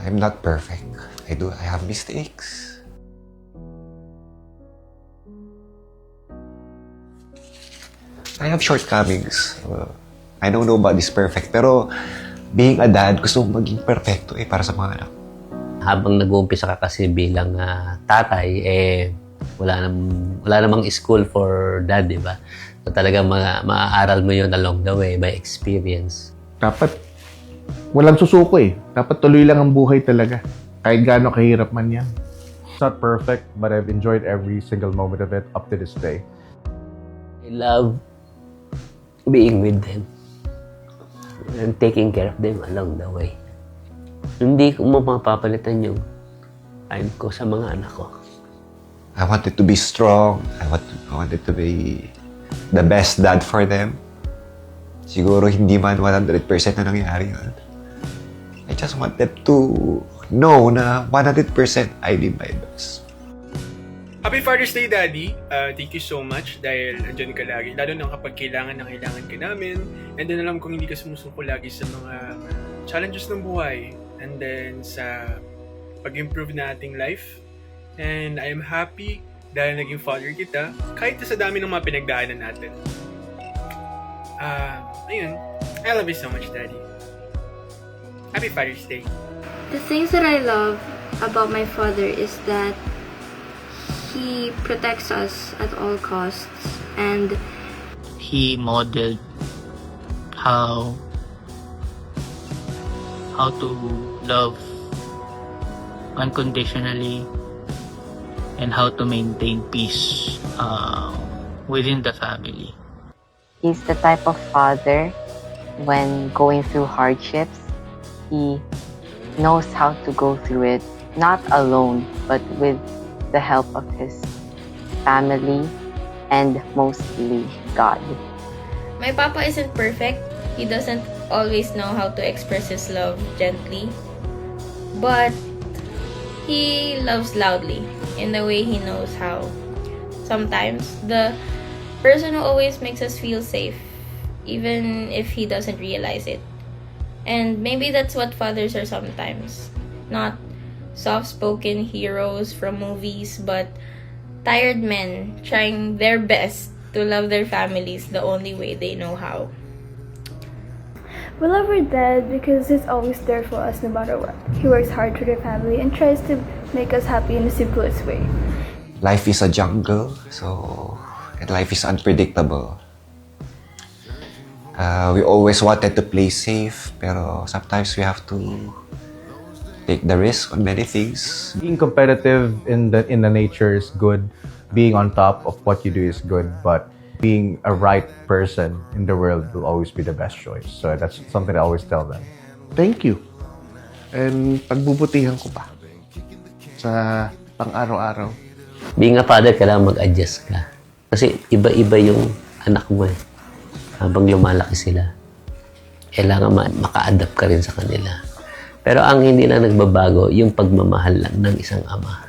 I'm not perfect. I have mistakes. I have shortcomings. I know nobody's perfect, pero being a dad, gusto kong maging perfecto para sa mga anak. Habang nag-uumpisa ka kasi bilang tatay, wala namang school for dad, di ba? So talaga maaaral mo yun along the way by experience. Dapat walang susuko eh. Dapat tuloy lang ang buhay talaga. Kahit gaano kahirap man yan. It's not perfect, but I've enjoyed every single moment of it up to this day. I love being with them and taking care of them along the way. Hindi ko mapapalitan yung time ko sa mga anak ko. I wanted to be strong. I wanted to be the best dad for them. Siguro hindi man 100% na nangyari yun. I just wanted to know na 100% I did my best. Happy Father's Day, Daddy. Thank you so much dahil andyan ka lagi. Lalo na kapag kailangan ka namin. And then alam kong hindi ka sumusuko lagi sa mga challenges ng buhay. And then sa pag-improve na ating life. And I am happy dahil naging father kita. Kahit sa dami ng mga pinagdaanan natin. Ayun. I love you so much, Daddy. Happy Father's Day. The things that I love about my father is that he protects us at all costs, and he modeled how to love unconditionally and how to maintain peace within the family. He's the type of father when going through hardships, he knows how to go through it, not alone, but with the help of his family and mostly God. My papa isn't perfect. He doesn't always know how to express his love gently. But he loves loudly in the way he knows how. Sometimes the person who always makes us feel safe, even if he doesn't realize it. And maybe that's what fathers are sometimes. Not soft-spoken heroes from movies, but tired men trying their best to love their families the only way they know how. We love our dad because he's always there for us no matter what. He works hard for the family and tries to make us happy in the simplest way. Life is a jungle, and life is unpredictable. We always wanted to play safe, pero sometimes we have to take the risk on many things. Being competitive in the nature is good. Being on top of what you do is good, but being a right person in the world will always be the best choice. So that's something I always tell them. Thank you. And pagbubutihan ko pa sa pang-araw-araw. Being a father, kailangan mag-adjust ka. Kasi iba-iba yung anak mo eh. Habang lumalaki sila, kailangan maka-adapt ka rin sa kanila. Pero ang hindi lang nagbabago, yung pagmamahal lang ng isang ama.